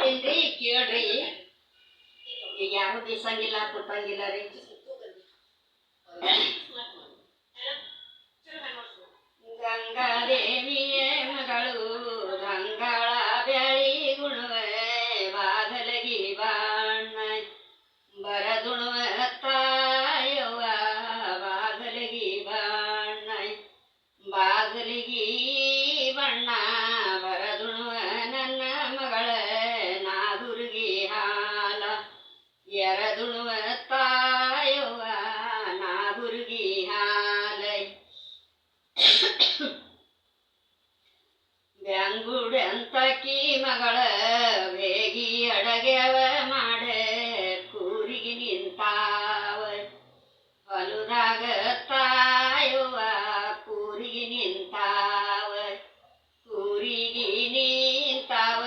ಹೇಳ್ತೀನ್ರಿ ಕೇಳ್ರಿ. ಈಗ ಯಾರು ಬೀಸಂಗಿಲ್ಲ ಕುಟ್ಟಂಗಿಲ್ಲ ರೀ. ಗಂಗಾದೇವಿಯ ಮಗಳು ಗಂಗಳ ಬ್ಯಾಳಿ ಗುಣವೆ ಬಾದಲಗಿ ಬಾಣ್ಣ ಬರದುಣುವ ತಾಯವ್ವ ಬಾದಲಗಿ ಬಾಣ್ಣ ಬಾದಲಿಗಿ ಬಣ್ಣ ಬರದುಣುವ ನನ್ನ ಮಗಳ ನಾದುರ್ಗಿ ಹಾಲ ಎರದುಣುವ ತಾಯವ್ವ ನಾದುರ್ಗಿ ಹಾಲ ಬ್ಯಾಂಗುಡಂತಕಿ ಮಗಳ ಬೇಗಿ ಅಡಗ್ಯವ ಮಾಡೆ ಕೂರಿಗೆ ನಿಂತಾವ ಹೊಲದಾಗ ತಾಯವ್ವ ಕೂರಿಗೆ ನಿಂತಾವ ಕೂರಿಗೆ ನಿಂತಾವ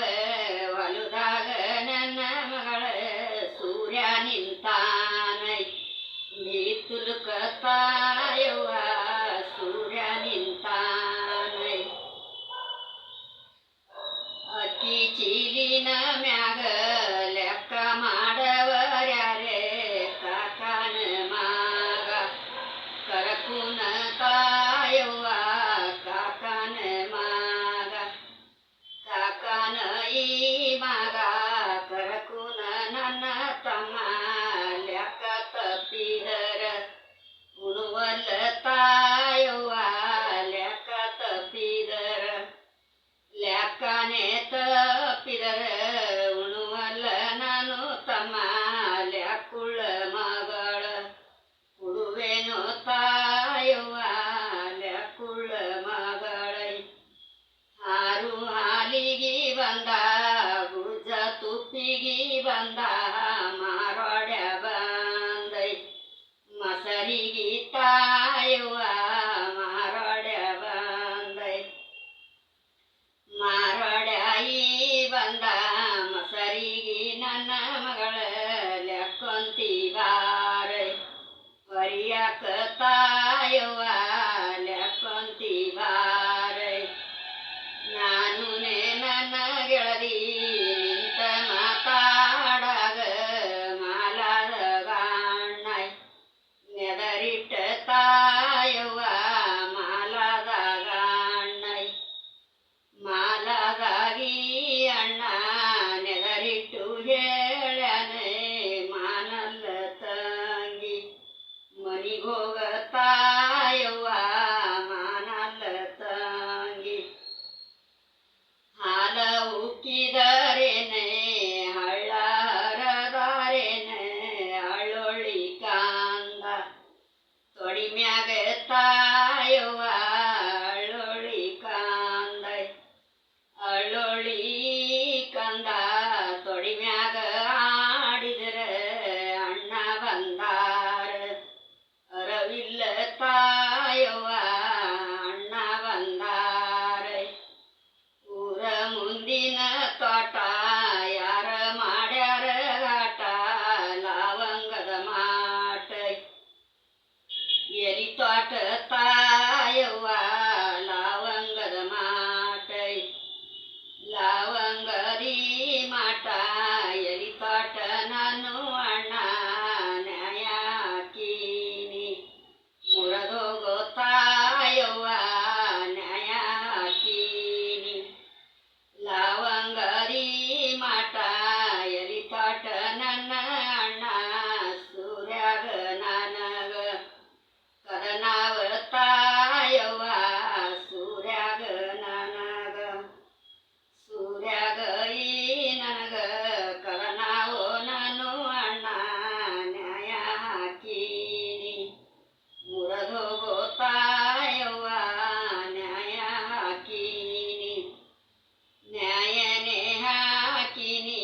ಹೊಲದಾಗ ನನ್ನ ಮಗಳ ಸೂರ್ಯ ನಿಂತಾನ ನೀತುಲುಕ ತಾಯವ್ವ ಸೂರ್ಯ ನಿಂತಾನ ಅಕ್ಕಿ ಚೀಲಿನ ಮ್ಯಾಗ ಲೆಕ್ಕ ಮಾಡವರ್ಯಾರೆ ಕಾಕನ ಮಗ ಕರಕುನ ತಾಯವ್ವ ಕಾಕನ ಮಗ ಕಾಕನ ಈ ಮಗ ಕರಕುನ ನನ್ನ ತಮ್ಮ ಲೆಕ್ಕ ತಪ್ಪಿದರ ಉಣುವಲ್ಲ ತಾಯವ್ವ ಲೆಕ್ಕ ತಪ್ಪಿದರ ಲೆಕ್ಕನೆ ತಪ್ಪಿದರ ಉಣುವಲ್ಲ ನಾನು ತಮ್ಮ ಲೆಕ್ಕುಳ್ಳ ಮಗಳ ಕೊಡುವೆನು ತಾಯವ್ವ ಲೆಕ್ಕುಳ್ಳ ಮಗಳ ಹಾರು ಹಾಲಿಗೆ ಬಂದ ಗುಜ ತುಪ್ಪಿಗೆ ಬಂದ ಮಾರೋಡ್ಯ ಬಂದೈ ಮಸರಿಗೆ ತಾಯವ್ವ ಮಾರೋಡ್ಯ ಬಂದೈ ಮಾರೋಡ್ಯಾಯಿ ಬಂದ ಮಸರಿಗೆ ನನ್ನ ಮಗಳ ಲೆಕ್ಕೊಂತಿ ಬಾರ ಹೊರಿಯಾಕ ತಾಯವ್ವ ಲೆಕ್ಕೊಂತಿ ಬಾರ ನಾನು ನನ್ನ ಗೆಳದಿ ನಿಂತ ಮಾತಾಡಾಗ ಮಾಲಾದ ಗಾಣ್ಣ ನೆದರಿಟ್ಟ ತಾಯವ್ವ ಮಾಲಾದ ಗಾಣ್ಣ ಮಾಲಾದಾಗಿ ಅಣ್ಣ ನೆದರಿಟ್ಟು ಹೇಳ್ಯಾನೆ ಮಾನಲ್ಲ ತಂಗಿ ಮನಿಗೋಗ ತಾಯವ್ವ ಮಾನಲ್ಲ ತಂಗಿ ಹಾಲ ಉಕ್ಕಿದರೇನೆ ಹಳ್ಳ ಹರದಾರೇನೆ ಅಳ್ಳೊಳ್ಳಿ ಕಾಂದ ತೊಡಿ ಮ್ಯಾಗ ತಾಯವ್ವ ಅಳ್ಳೊಳ್ಳಿ ಕಾಂದ ಅಳ್ಳೊಳ್ಳಿ ಕಂದ ತೊಡಿ ಮ್ಯಾಗ ಆಡಿದ್ರ ಅಣ್ಣ ಬಂದಾರ ಅರವಿಲ್ಲ ತಾಯವ್ವ ಅಣ್ಣ ಬಂದಾರ ಊರ ಮುಂದಿನ ತೋಟ ಯಾರ ಮಾಡ್ಯಾರ ಆಟ ಲವಂಗದ ಮಾಟ ಎಲಿ ತೋಟ ತಾಯವ್ವ ಲವಂಗದ ಮಾಟ ಲವಂಗದಿ ಮಾಟ ಎಲಿ ತೋಟ ನಾನು ಅಣ್ಣ ನ್ಯಾಯ ಹಾಕೀನಿ ಮುರದೋಗೋ ತಾಯವ್ವ ನ್ಯಾಯ ಹಾಕೀನಿ ಲವಂಗದಿ ಮಾಟ ಎಲಿ ತೋಟ ನನ್ನ ಅಣ್ಣ ಸೂರ್ಯಾಗ ನನಗ ಕದನಾವ ತಾಯವ್ವ ಸೂರ್ಯಾಗ ನನಗ ಸೂರ್ಯಾಗ ಈ ನನಗ ಕದನಾವೋ ನಾನು ಅಣ್ಣ ನ್ಯಾಯ ಹಾಕೀನಿ ಮುರದೋಗೋ ತಾಯವ್ವ ನ್ಯಾಯ ಹಾಕೀನಿ ನ್ಯಾಯನೇ ಹಾಕಿನಿ